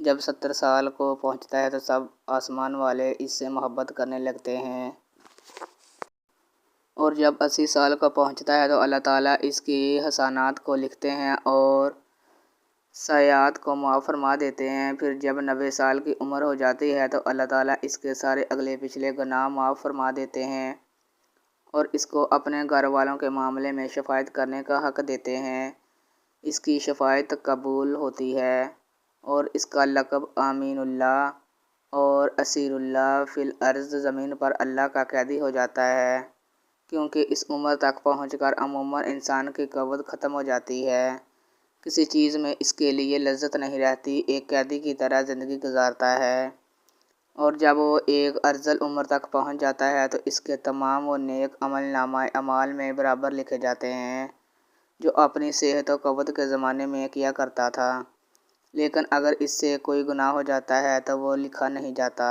جب 70 سال کو پہنچتا ہے تو سب آسمان والے اس سے محبت کرنے لگتے ہیں، اور جب 80 سال کا پہنچتا ہے تو اللہ تعالیٰ اس کی حسنات کو لکھتے ہیں اور سیئات کو معاف فرما دیتے ہیں۔ پھر جب 90 سال کی عمر ہو جاتی ہے تو اللہ تعالیٰ اس کے سارے اگلے پچھلے گناہ معاف فرما دیتے ہیں اور اس کو اپنے گھر والوں کے معاملے میں شفاعت کرنے کا حق دیتے ہیں۔ اس کی شفاعت قبول ہوتی ہے اور اس کا لقب امین اللہ اور اسیر اللہ فی الارض، زمین پر اللہ کا قیدی ہو جاتا ہے، کیونکہ اس عمر تک پہنچ کر عموماً انسان کی قوت ختم ہو جاتی ہے، کسی چیز میں اس کے لیے لذت نہیں رہتی، ایک قیدی کی طرح زندگی گزارتا ہے، اور جب وہ ایک ارذل عمر تک پہنچ جاتا ہے تو اس کے تمام و نیک عمل نامہ اعمال میں برابر لکھے جاتے ہیں جو اپنی صحت و قوت کے زمانے میں کیا کرتا تھا، لیکن اگر اس سے کوئی گناہ ہو جاتا ہے تو وہ لکھا نہیں جاتا۔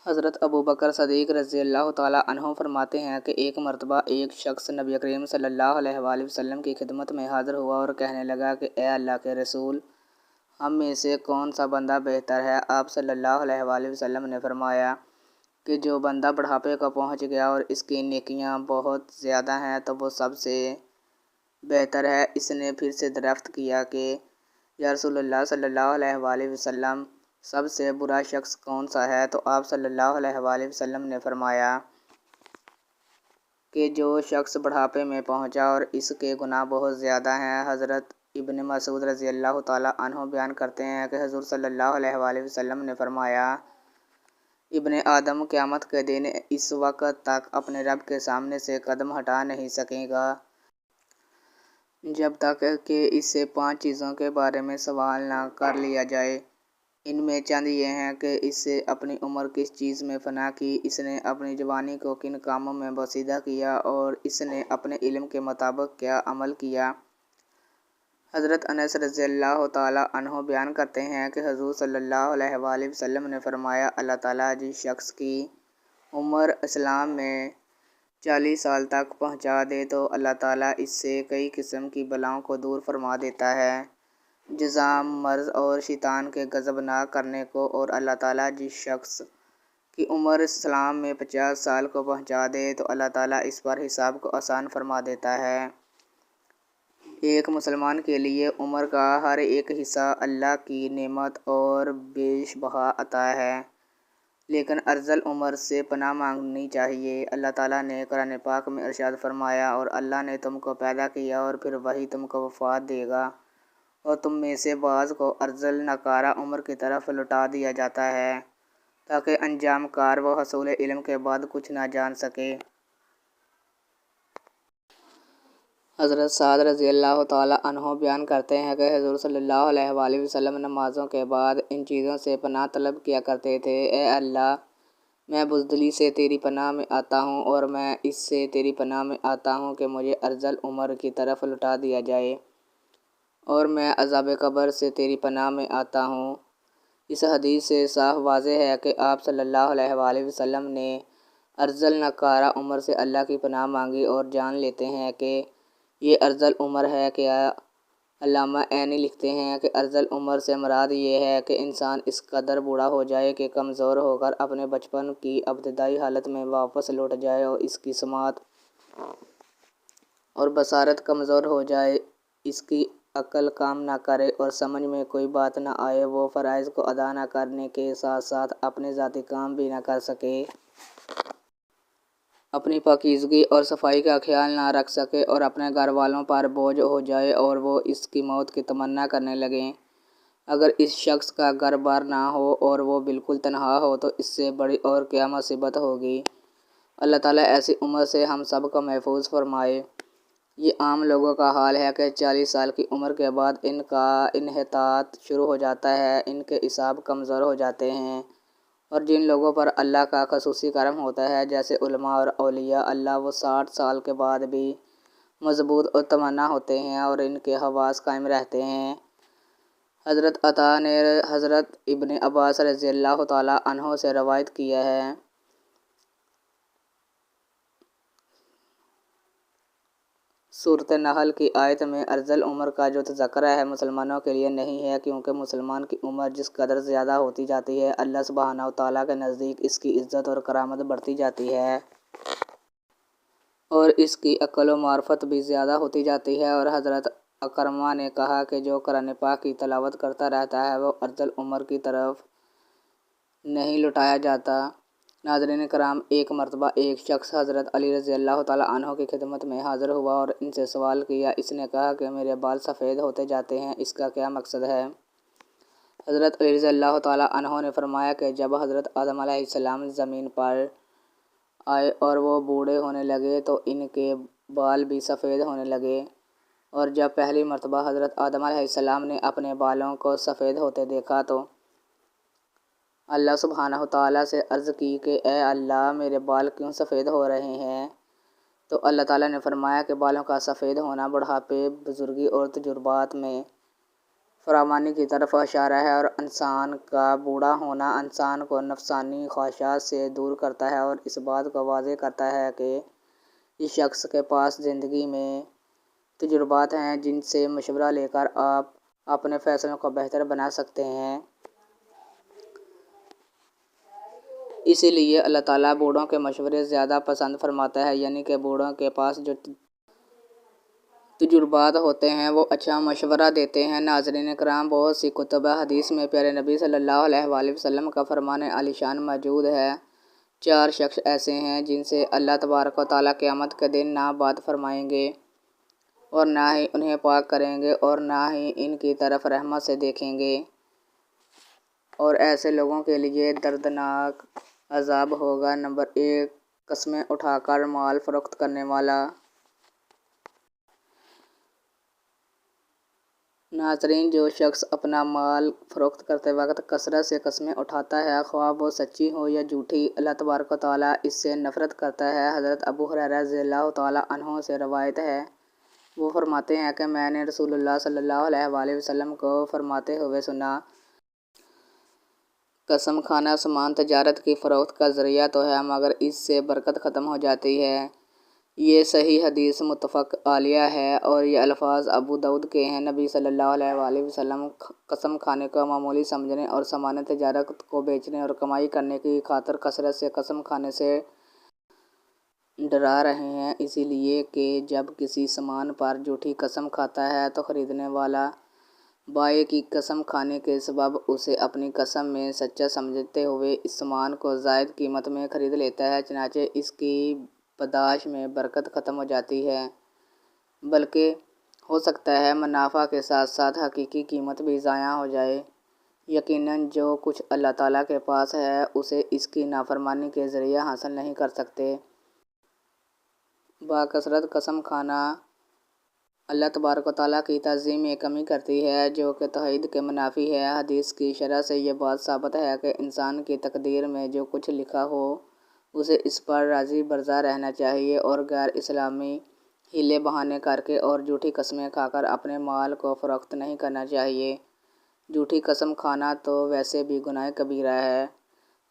حضرت ابوبکر صدیق رضی اللہ تعالیٰ عنہ فرماتے ہیں کہ ایک مرتبہ ایک شخص نبی کریم صلی اللہ علیہ وآلہ وسلم کی خدمت میں حاضر ہوا اور کہنے لگا کہ اے اللہ کے رسول، ہم میں سے کون سا بندہ بہتر ہے؟ آپ صلی اللہ علیہ وآلہ وسلم نے فرمایا کہ جو بندہ بڑھاپے کو پہنچ گیا اور اس کی نیکیاں بہت زیادہ ہیں تو وہ سب سے بہتر ہے۔ اس نے پھر سے دریافت کیا کہ یا رسول اللہ صلی اللہ علیہ وآلہ وسلم، سب سے برا شخص کون سا ہے؟ تو آپ صلی اللہ علیہ وآلہ وسلم نے فرمایا کہ جو شخص بڑھاپے میں پہنچا اور اس کے گناہ بہت زیادہ ہیں۔ حضرت ابن مسعود رضی اللہ تعالیٰ عنہ بیان کرتے ہیں کہ حضور صلی اللہ علیہ وآلہ وسلم نے فرمایا، ابن آدم قیامت کے دن اس وقت تک اپنے رب کے سامنے سے قدم ہٹا نہیں سکے گا جب تک کہ اس سے 5 چیزوں کے بارے میں سوال نہ کر لیا جائے۔ ان میں چند یہ ہیں کہ اس سے اپنی عمر کس چیز میں فنا کی، اس نے اپنی جوانی کو کن کاموں میں بوسیدہ کیا اور اس نے اپنے علم کے مطابق کیا عمل کیا۔ حضرت انس رضی اللہ تعالیٰ عنہ بیان کرتے ہیں کہ حضور صلی اللہ علیہ وآلہ وسلم نے فرمایا، اللہ تعالیٰ جس شخص کی عمر اسلام میں 40 سال تک پہنچا دے تو اللہ تعالیٰ اس سے کئی قسم کی بلاؤں کو دور فرما دیتا ہے، جذام، مرض اور شیطان کے غضب نہ کرنے کو، اور اللہ تعالیٰ جس شخص کی عمر اسلام میں 50 سال کو پہنچا دے تو اللہ تعالیٰ اس پر حساب کو آسان فرما دیتا ہے۔ ایک مسلمان کے لیے عمر کا ہر ایک حصہ اللہ کی نعمت اور بیش بہا عطا ہے، لیکن ارذل عمر سے پناہ مانگنی چاہیے۔ اللہ تعالیٰ نے قرآن پاک میں ارشاد فرمایا، اور اللہ نے تم کو پیدا کیا اور پھر وہی تم کو وفات دے گا، اور تم میں سے بعض کو ارذل ناکارہ عمر کی طرف لوٹا دیا جاتا ہے تاکہ انجام کار وہ حصول علم کے بعد کچھ نہ جان سکے۔ حضرت سعد رضی اللہ تعالیٰ عنہ بیان کرتے ہیں کہ حضور صلی اللہ علیہ وآلہ وسلم نمازوں کے بعد ان چیزوں سے پناہ طلب کیا کرتے تھے، اے اللہ، میں بزدلی سے تیری پناہ میں آتا ہوں اور میں اس سے تیری پناہ میں آتا ہوں کہ مجھے ارذل عمر کی طرف لوٹا دیا جائے، اور میں عذاب قبر سے تیری پناہ میں آتا ہوں۔ اس حدیث سے صاف واضح ہے کہ آپ صلی اللہ علیہ وآلہ وسلم نے ارذل ناکارہ عمر سے اللہ کی پناہ مانگی، اور جان لیتے ہیں کہ یہ ارذل عمر ہے کیا۔ علامہ عینی لکھتے ہیں کہ ارذل عمر سے مراد یہ ہے کہ انسان اس قدر بوڑھا ہو جائے کہ کمزور ہو کر اپنے بچپن کی ابتدائی حالت میں واپس لوٹ جائے، اور اس کی سماعت اور بصارت کمزور ہو جائے، اس کی عقل کام نہ کرے اور سمجھ میں کوئی بات نہ آئے، وہ فرائض کو ادا نہ کرنے کے ساتھ ساتھ اپنے ذاتی کام بھی نہ کر سکے، اپنی پاکیزگی اور صفائی کا خیال نہ رکھ سکے اور اپنے گھر والوں پر بوجھ ہو جائے اور وہ اس کی موت کی تمنا کرنے لگیں۔ اگر اس شخص کا گھر بار نہ ہو اور وہ بالکل تنہا ہو تو اس سے بڑی اور کیا مصیبت ہوگی۔ اللہ تعالیٰ ایسی عمر سے ہم سب کو محفوظ فرمائے۔ یہ عام لوگوں کا حال ہے کہ 40 سال کی عمر کے بعد ان کا انحطاط شروع ہو جاتا ہے، ان کے اعصاب کمزور ہو جاتے ہیں، اور جن لوگوں پر اللہ کا خصوصی کرم ہوتا ہے جیسے علماء اور اولیاء اللہ، وہ 60 سال کے بعد بھی مضبوط اور توانا ہوتے ہیں اور ان کے حواس قائم رہتے ہیں۔ حضرت عطا نے حضرت ابن عباس رضی اللہ تعالیٰ عنہ سے روایت کیا ہے، صورت نحل کی آیت میں ارذل عمر کا جو تذکرہ ہے مسلمانوں کے لیے نہیں ہے، کیونکہ مسلمان کی عمر جس قدر زیادہ ہوتی جاتی ہے اللہ سبحانہ و تعالیٰ کے نزدیک اس کی عزت اور کرامت بڑھتی جاتی ہے اور اس کی عقل و معرفت بھی زیادہ ہوتی جاتی ہے۔ اور حضرت اکرمہ نے کہا کہ جو قرآن پاک کی تلاوت کرتا رہتا ہے وہ ارذل عمر کی طرف نہیں لوٹایا جاتا۔ ناظرین کرام، ایک مرتبہ ایک شخص حضرت علی رضی اللہ تعالیٰ عنہ کی خدمت میں حاضر ہوا اور ان سے سوال کیا۔ اس نے کہا کہ میرے بال سفید ہوتے جاتے ہیں، اس کا کیا مقصد ہے؟ حضرت علی رضی اللہ تعالیٰ عنہ نے فرمایا کہ جب حضرت آدم علیہ السلام زمین پر آئے اور وہ بوڑھے ہونے لگے تو ان کے بال بھی سفید ہونے لگے، اور جب پہلی مرتبہ حضرت آدم علیہ السلام نے اپنے بالوں کو سفید ہوتے دیکھا تو اللہ سبحانہ تعالیٰ سے عرض کی کہ اے اللہ، میرے بال کیوں سفید ہو رہے ہیں؟ تو اللہ تعالیٰ نے فرمایا کہ بالوں کا سفید ہونا بڑھاپے، بزرگی اور تجربات میں فراوانی کی طرف اشارہ ہے، اور انسان کا بوڑھا ہونا انسان کو نفسانی خواہشات سے دور کرتا ہے اور اس بات کو واضح کرتا ہے کہ اس شخص کے پاس زندگی میں تجربات ہیں جن سے مشورہ لے کر آپ اپنے فیصلوں کو بہتر بنا سکتے ہیں۔ اسی لیے اللہ تعالیٰ بوڑھوں کے مشورے زیادہ پسند فرماتا ہے، یعنی کہ بوڑھوں کے پاس جو تجربات ہوتے ہیں وہ اچھا مشورہ دیتے ہیں۔ ناظرین کرام، بہت سی کتب حدیث میں پیارے نبی صلی اللہ علیہ وآلہ وسلم کا فرمان عالی شان موجود ہے۔ 4 شخص ایسے ہیں جن سے اللہ تبارک و تعالیٰ قیامت کے دن نہ بات فرمائیں گے اور نہ ہی انہیں پاک کریں گے اور نہ ہی ان کی طرف رحمت سے دیکھیں گے، اور ایسے لوگوں کے لیے دردناک عذاب ہوگا۔ نمبر 1، قسمیں اٹھا کر مال فروخت کرنے والا۔ ناظرین، جو شخص اپنا مال فروخت کرتے وقت کثرت سے قسمیں اٹھاتا ہے، خواہ وہ سچی ہو یا جھوٹی، اللہ تبارک و تعالیٰ اس سے نفرت کرتا ہے۔ حضرت ابو ہریرہ رضی اللہ تعالیٰ عنہ سے روایت ہے، وہ فرماتے ہیں کہ میں نے رسول اللہ صلی اللہ علیہ وآلہ وسلم کو فرماتے ہوئے سنا، قسم کھانا سامان تجارت کی فروخت کا ذریعہ تو ہے مگر اس سے برکت ختم ہو جاتی ہے۔ یہ صحیح حدیث متفق علیہ ہے اور یہ الفاظ ابو داؤد کے ہیں۔ نبی صلی اللہ علیہ وآلہ وسلم قسم کھانے کو معمولی سمجھنے اور سامان تجارت کو بیچنے اور کمائی کرنے کی خاطر کثرت سے قسم کھانے سے ڈرا رہے ہیں، اسی لیے کہ جب کسی سامان پر جھوٹی قسم کھاتا ہے تو خریدنے والا بائع کی قسم کھانے کے سبب اسے اپنی قسم میں سچا سمجھتے ہوئے اس سامان کو زائد قیمت میں خرید لیتا ہے، چنانچہ اس کی پاداش میں برکت ختم ہو جاتی ہے، بلکہ ہو سکتا ہے منافع کے ساتھ ساتھ حقیقی قیمت بھی ضائع ہو جائے۔ یقیناً جو کچھ اللہ تعالیٰ کے پاس ہے اسے اس کی نافرمانی کے ذریعے حاصل نہیں کر سکتے۔ باکثرت قسم کھانا اللہ تبارک و تعالیٰ کی تعظیم میں کمی کرتی ہے، جو کہ توحید کے منافی ہے۔ حدیث کی شرح سے یہ بات ثابت ہے کہ انسان کی تقدیر میں جو کچھ لکھا ہو اسے اس پر راضی برضا رہنا چاہیے اور غیر اسلامی ہیلے بہانے کر کے اور جھوٹی قسمیں کھا کر اپنے مال کو فروخت نہیں کرنا چاہیے۔ جھوٹی قسم کھانا تو ویسے بھی گناہ کبیرہ ہے،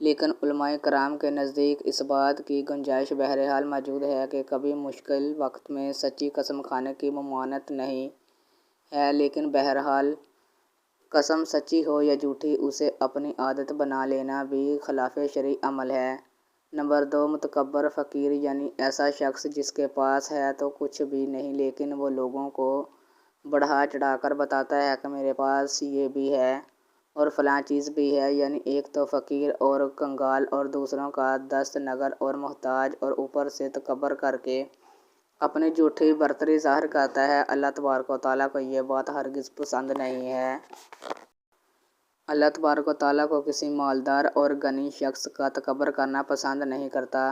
لیکن علماء کرام کے نزدیک اس بات کی گنجائش بہرحال موجود ہے کہ کبھی مشکل وقت میں سچی قسم کھانے کی ممانعت نہیں ہے، لیکن بہرحال قسم سچی ہو یا جھوٹی اسے اپنی عادت بنا لینا بھی خلاف شرعی عمل ہے۔ نمبر 2، متکبر فقیر، یعنی ایسا شخص جس کے پاس ہے تو کچھ بھی نہیں لیکن وہ لوگوں کو بڑھا چڑھا کر بتاتا ہے کہ میرے پاس یہ بھی ہے اور فلاں چیز بھی ہے، یعنی ایک تو فقیر اور کنگال اور دوسروں کا دست نگر اور محتاج، اور اوپر سے تکبر کر کے اپنی جھوٹی برتری ظاہر کرتا ہے۔ اللہ تبارک و تعالیٰ کو یہ بات ہرگز پسند نہیں ہے۔ اللہ تبارک و تعالیٰ کو کسی مالدار اور غنی شخص کا تکبر کرنا پسند نہیں کرتا،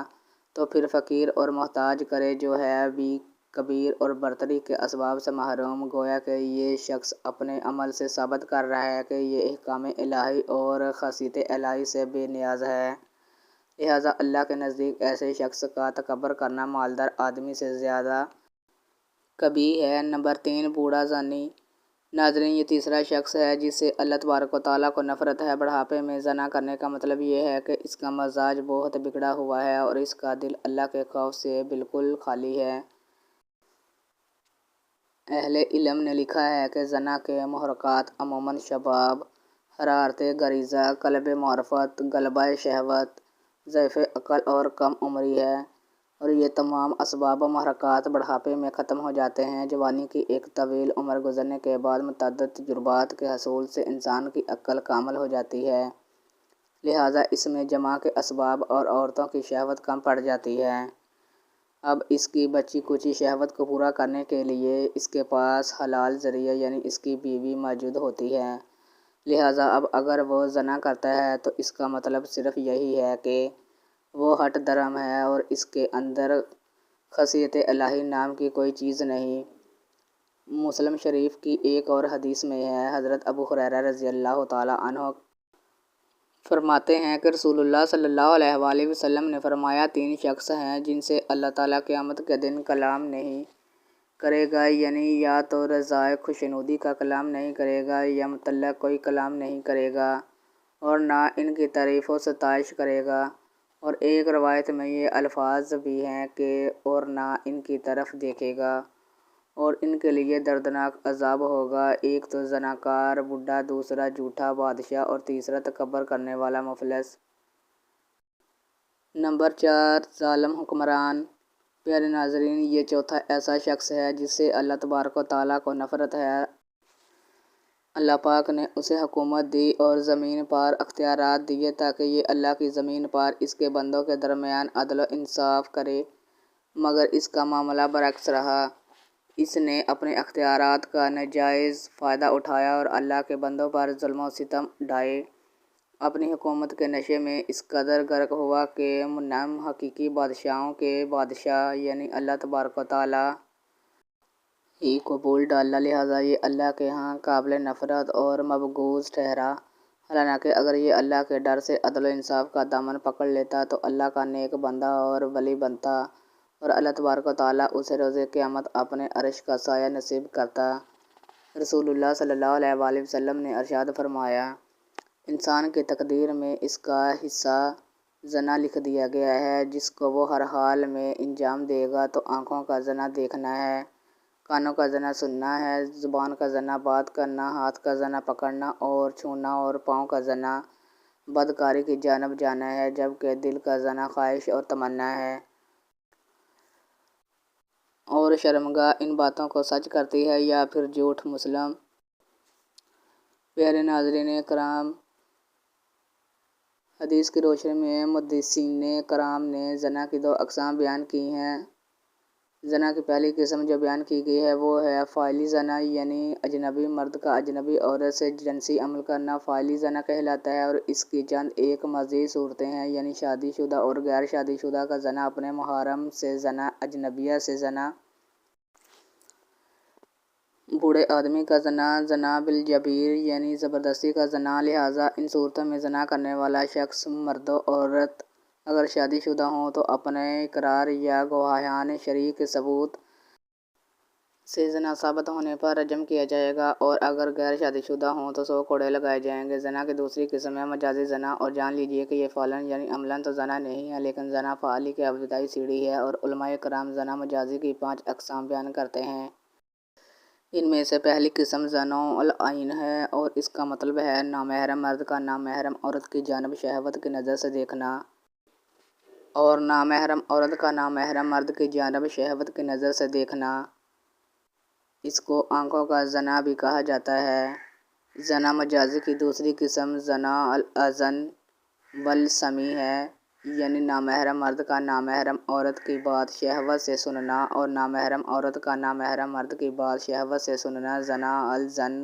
تو پھر فقیر اور محتاج کرے جو ہے بھی کبیر اور برتری کے اسباب سے محروم، گویا کہ یہ شخص اپنے عمل سے ثابت کر رہا ہے کہ یہ احکام الہی اور خاصیت الہی سے بے نیاز ہے، لہٰذا اللہ کے نزدیک ایسے شخص کا تکبر کرنا مالدار آدمی سے زیادہ قبیح ہے۔ نمبر 3، بوڑھا زانی۔ ناظرین، یہ تیسرا شخص ہے جس سے اللہ تبارک و تعالیٰ کو نفرت ہے۔ بڑھاپے میں زنا کرنے کا مطلب یہ ہے کہ اس کا مزاج بہت بگڑا ہوا ہے اور اس کا دل اللہ کے خوف سے بالکل خالی ہے۔ اہل علم نے لکھا ہے کہ زنا کے محرکات عموماً شباب، حرارت غریزہ، قلب معرفت، غلبہ شہوت، ضعف عقل اور کم عمری ہے، اور یہ تمام اسباب و محرکات بڑھاپے میں ختم ہو جاتے ہیں۔ جوانی کی ایک طویل عمر گزرنے کے بعد متعدد تجربات کے حصول سے انسان کی عقل کامل ہو جاتی ہے، لہٰذا اس میں جماع کے اسباب اور عورتوں کی شہوت کم پڑ جاتی ہے۔ اب اس کی بچی کچی شہوت کو پورا کرنے کے لیے اس کے پاس حلال ذریعہ یعنی اس کی بیوی موجود ہوتی ہے، لہٰذا اب اگر وہ زنا کرتا ہے تو اس کا مطلب صرف یہی ہے کہ وہ ہٹ درم ہے اور اس کے اندر خشیت الہی نام کی کوئی چیز نہیں۔ مسلم شریف کی ایک اور حدیث میں ہے، حضرت ابو ہریرہ رضی اللہ تعالیٰ عنہ فرماتے ہیں کہ رسول اللہ صلی اللہ علیہ وآلہ وسلم نے فرمایا، 3 شخص ہیں جن سے اللہ تعالیٰ قیامت کے دن کلام نہیں کرے گا، یعنی یا تو رضائے خوشنودی کا کلام نہیں کرے گا یا متعلق کوئی کلام نہیں کرے گا، اور نہ ان کی تعریف و ستائش کرے گا، اور ایک روایت میں یہ الفاظ بھی ہیں کہ اور نہ ان کی طرف دیکھے گا، اور ان کے لیے دردناک عذاب ہوگا، ایک تو زناکار بڈھا، دوسرا جھوٹا بادشاہ، اور تیسرا تکبر کرنے والا مفلس۔ نمبر 4، ظالم حکمران۔ پیارے ناظرین، یہ چوتھا ایسا شخص ہے جس سے اللہ تبارک و تعالیٰ کو نفرت ہے۔ اللہ پاک نے اسے حکومت دی اور زمین پر اختیارات دیے تاکہ یہ اللہ کی زمین پر اس کے بندوں کے درمیان عدل و انصاف کرے، مگر اس کا معاملہ برعکس رہا۔ اس نے اپنے اختیارات کا ناجائز فائدہ اٹھایا اور اللہ کے بندوں پر ظلم و ستم ڈھائے۔ اپنی حکومت کے نشے میں اس قدر غرق ہوا کہ منعم حقیقی بادشاہوں کے بادشاہ یعنی اللہ تبارک و تعالیٰ ہی کو بھول ڈالا، لہٰذا یہ اللہ کے ہاں قابل نفرت اور مبغوض ٹھہرا۔ حالانکہ اگر یہ اللہ کے ڈر سے عدل و انصاف کا دامن پکڑ لیتا تو اللہ کا نیک بندہ اور ولی بنتا، اور اللہ تبارک و تعالیٰ اسے روز قیامت اپنے عرش کا سایہ نصیب کرتا۔ رسول اللہ صلی اللہ علیہ وآلہ وسلم نے ارشاد فرمایا، انسان کی تقدیر میں اس کا حصہ زنا لکھ دیا گیا ہے، جس کو وہ ہر حال میں انجام دے گا تو آنکھوں کا زنا دیکھنا ہے، کانوں کا زنا سننا ہے، زبان کا زنا بات کرنا، ہاتھ کا زنا پکڑنا اور چھونا، اور پاؤں کا زنا بدکاری کی جانب جانا ہے، جبکہ دل کا زنا خواہش اور تمنا ہے، اور شرمگاہ ان باتوں کو سچ کرتی ہے یا پھر جھوٹ۔ مسلم۔ پیارے ناظرین کرام، حدیث کی روشنی میں محدثین کرام نے زنا کی 2 اقسام بیان کی ہیں۔ زنا کی پہلی قسم جو بیان کی گئی ہے وہ ہے فاعلی زنا، یعنی اجنبی مرد کا اجنبی عورت سے جنسی عمل کرنا فاعلی زنا کہلاتا ہے، اور اس کی چند ایک مزید صورتیں ہیں، یعنی شادی شدہ اور غیر شادی شدہ کا زنا، اپنے محرم سے زنا، اجنبیہ سے زنا، بوڑھے آدمی کا زنا، زنا بالجبیر یعنی زبردستی کا زنا۔ لہٰذا ان صورتوں میں زنا کرنے والا شخص مرد و عورت اگر شادی شدہ ہوں تو اپنے اقرار یا گواہان شرعی کے ثبوت سے زنا ثابت ہونے پر رجم کیا جائے گا، اور اگر غیر شادی شدہ ہوں تو 100 کوڑے لگائے جائیں گے۔ زنا کی دوسری قسم ہے مجازی زنا، اور جان لیجیے کہ یہ فعلاً یعنی عملاً تو زنا نہیں ہے، لیکن زنا فعلی کی ابتدائی سیڑھی ہے، اور علماء کرام زنا مجازی کی 5 اقسام بیان کرتے ہیں۔ ان میں سے پہلی قسم زنا العین ہے، اور اس کا مطلب ہے نامحرم مرد کا نامحرم عورت کی جانب شہوت کی نظر سے دیکھنا، اور نامحرم عورت کا نامحرم مرد کی جانب شہوت کی نظر سے دیکھنا۔ اس کو آنکھوں کا زنا بھی کہا جاتا ہے۔ زنا مجازی کی دوسری قسم زنا الاذن والسمع ہے، یعنی نامحرم مرد کا نامحرم عورت کی بات شہوت سے سننا، اور نامحرم عورت کا نامحرم مرد کی بات شہوت سے سننا زنا الاذن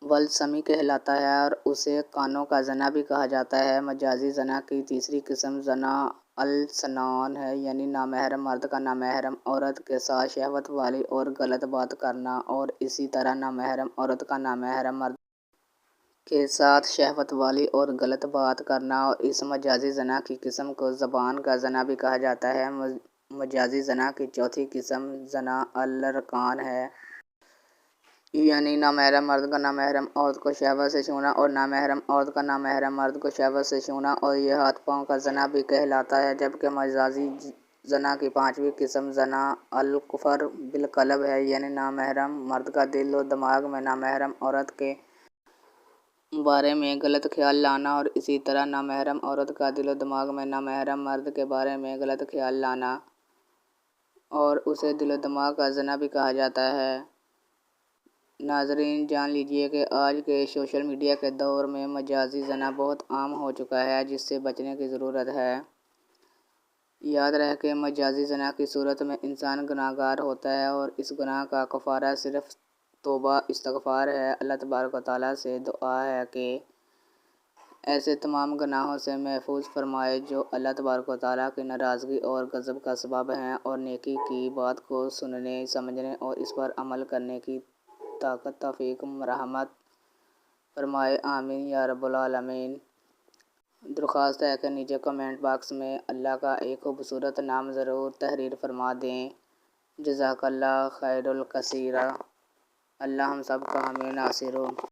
والسمع کہلاتا ہے، اور اسے کانوں کا زنا بھی کہا جاتا ہے۔ مجازی زنا کی تیسری قسم زنا السنان ہے، یعنی نامحرم مرد کا نامحرم عورت کے ساتھ شہوت والی اور غلط بات کرنا، اور اسی طرح نامحرم عورت کا نامحرم مرد کے ساتھ شہوت والی اور غلط بات کرنا، اور اس مجازی زنا کی قسم کو زبان کا زنا بھی کہا جاتا ہے۔ مجازی زنا کی چوتھی قسم زنا الرکان ہے، یعنی نامحرم مرد کا نامحرم عورت کو شہوت سے چھونا، اور نامحرم عورت کا نامحرم مرد کو شہوت سے چھونا، اور یہ ہاتھ پاؤں کا زنا بھی کہلاتا ہے۔ جبکہ مجازی زنا کی پانچویں قسم زنا الکفر بالقلب ہے، یعنی نامحرم مرد کا دل و دماغ میں نامحرم عورت کے بارے میں غلط خیال لانا، اور اسی طرح نامحرم عورت کا دل و دماغ میں نامحرم مرد کے بارے میں غلط خیال لانا، اور اسے دل و دماغ کا زنا بھی کہا جاتا ہے۔ ناظرین، جان لیجیے کہ آج کے سوشل میڈیا کے دور میں مجازی زنا بہت عام ہو چکا ہے، جس سے بچنے کی ضرورت ہے۔ یاد رہے کہ مجازی زنا کی صورت میں انسان گناہگار ہوتا ہے، اور اس گناہ کا کفارہ صرف توبہ استغفار ہے۔ اللہ تبارک و تعالیٰ سے دعا ہے کہ ایسے تمام گناہوں سے محفوظ فرمائے جو اللہ تبارک و تعالیٰ کی ناراضگی اور غضب کا سبب ہیں، اور نیکی کی بات کو سننے، سمجھنے اور اس پر عمل کرنے کی طاقت توفیق مرحمت فرمائے، آمین یا رب العالمین۔ درخواست ہے کہ نیچے کمنٹ باکس میں اللہ کا ایک خوبصورت نام ضرور تحریر فرما دیں۔ جزاک اللہ خیر الکثیر۔ اللہ ہم سب کا حامی ناصر ہو۔